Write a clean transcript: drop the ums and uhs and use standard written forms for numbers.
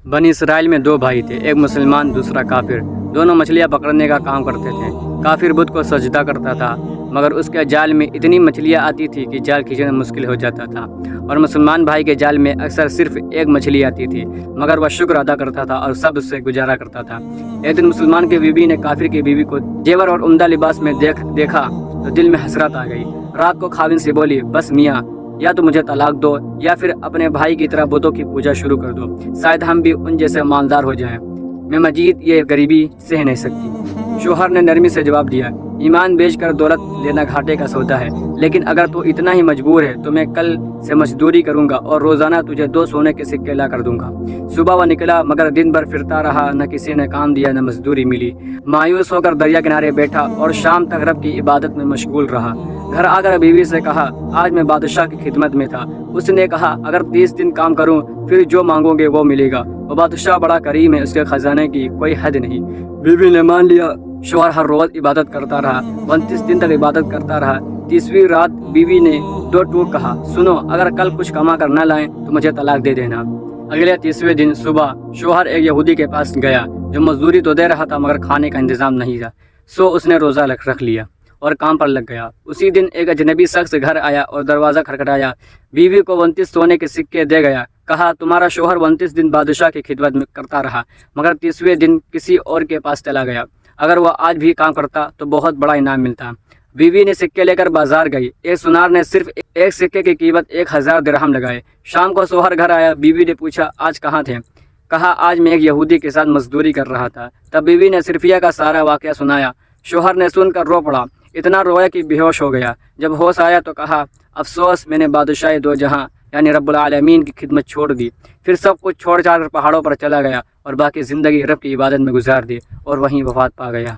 بنی اسرائیل میں دو بھائی تھے، ایک مسلمان دوسرا کافر۔ دونوں مچھلیاں پکڑنے کا کام کرتے تھے۔ کافر بت کو سجدہ کرتا تھا، مگر اس کے جال میں اتنی مچھلیاں آتی تھی کہ جال کھینچنا مشکل ہو جاتا تھا، اور مسلمان بھائی کے جال میں اکثر صرف ایک مچھلی آتی تھی، مگر وہ شکر ادا کرتا تھا اور سب سے گزارا کرتا تھا۔ ایک دن مسلمان کی بیوی نے کافر کی بیوی کو زیور اور عمدہ لباس میں دیکھا تو دل میں حسرت آ گئی۔ رات کو خاوند سے بولی، بس میاں، یا تو مجھے طلاق دو یا پھر اپنے بھائی کی طرح بتوں کی پوجا شروع کر دو، شاید ہم بھی ان جیسے مالدار ہو جائیں، میں مزید یہ غریبی سہ نہیں سکتی۔ شوہر نے نرمی سے جواب دیا، ایمان بیچ کر دولت لینا گھاٹے کا سودا ہے، لیکن اگر تو اتنا ہی مجبور ہے تو میں کل سے مزدوری کروں گا اور روزانہ تجھے 2 سونے کے سکے لا کر دوں گا۔ صبح وہ نکلا، مگر دن بھر پھرتا رہا، نہ کسی نے کام دیا نہ مزدوری ملی۔ مایوس ہو کر دریا کنارے بیٹھا اور شام تک رب کی عبادت میں مشغول رہا۔ گھر آ کر بیوی سے کہا، آج میں بادشاہ کی خدمت میں تھا، اس نے کہا اگر 30 دن کام کروں پھر جو مانگو گے وہ ملے گا، وہ بادشاہ بڑا کریم ہے، اس کے خزانے کی کوئی حد نہیں۔ بیوی نے مان لیا۔ شوہر ہر روز عبادت کرتا رہا، 29 دن تک عبادت کرتا رہا۔ 30ویں رات بیوی نے 2 ٹوک کہا، سنو، اگر کل کچھ کما کر نہ لائیں تو مجھے طلاق دے دینا۔ اگلے 30ویں دن صبح شوہر ایک یہودی کے پاس گیا جو مزدوری تو دے رہا تھا مگر کھانے کا انتظام نہیں تھا، سو اس نے روزہ رکھ لیا اور کام پر لگ گیا۔ اسی دن ایک اجنبی شخص گھر آیا اور دروازہ کھٹکھٹایا، بیوی کو 29 سونے کے سکے دے گیا، کہا تمہارا شوہر 29 دن بادشاہ کی خدمت میں کرتا رہا مگر 30ویں دن کسی اور کے پاس چلا گیا، اگر وہ آج بھی کام کرتا تو بہت بڑا انعام ملتا۔ بیوی نے سکے لے کر بازار گئی، ایک سنار نے صرف ایک سکے کی قیمت 1000 درہم لگائے۔ شام کو شوہر گھر آیا، بیوی نے پوچھا آج کہاں تھے؟ کہا آج میں ایک یہودی کے ساتھ مزدوری کر رہا تھا۔ تب بیوی نے صرفیہ کا سارا واقعہ سنایا۔ شوہر نے سن کر رو پڑا، اتنا رویا کہ بے ہوش ہو گیا۔ جب ہوش آیا تو کہا، افسوس، میں نے بادشاہ دو جہاں یعنی رب العالمین کی خدمت چھوڑ دی، پھر سب کچھ چھوڑ چھاڑ کر پہاڑوں پر چلا گیا اور باقی زندگی رب کی عبادت میں گزار دی اور وہیں وفات پا گیا۔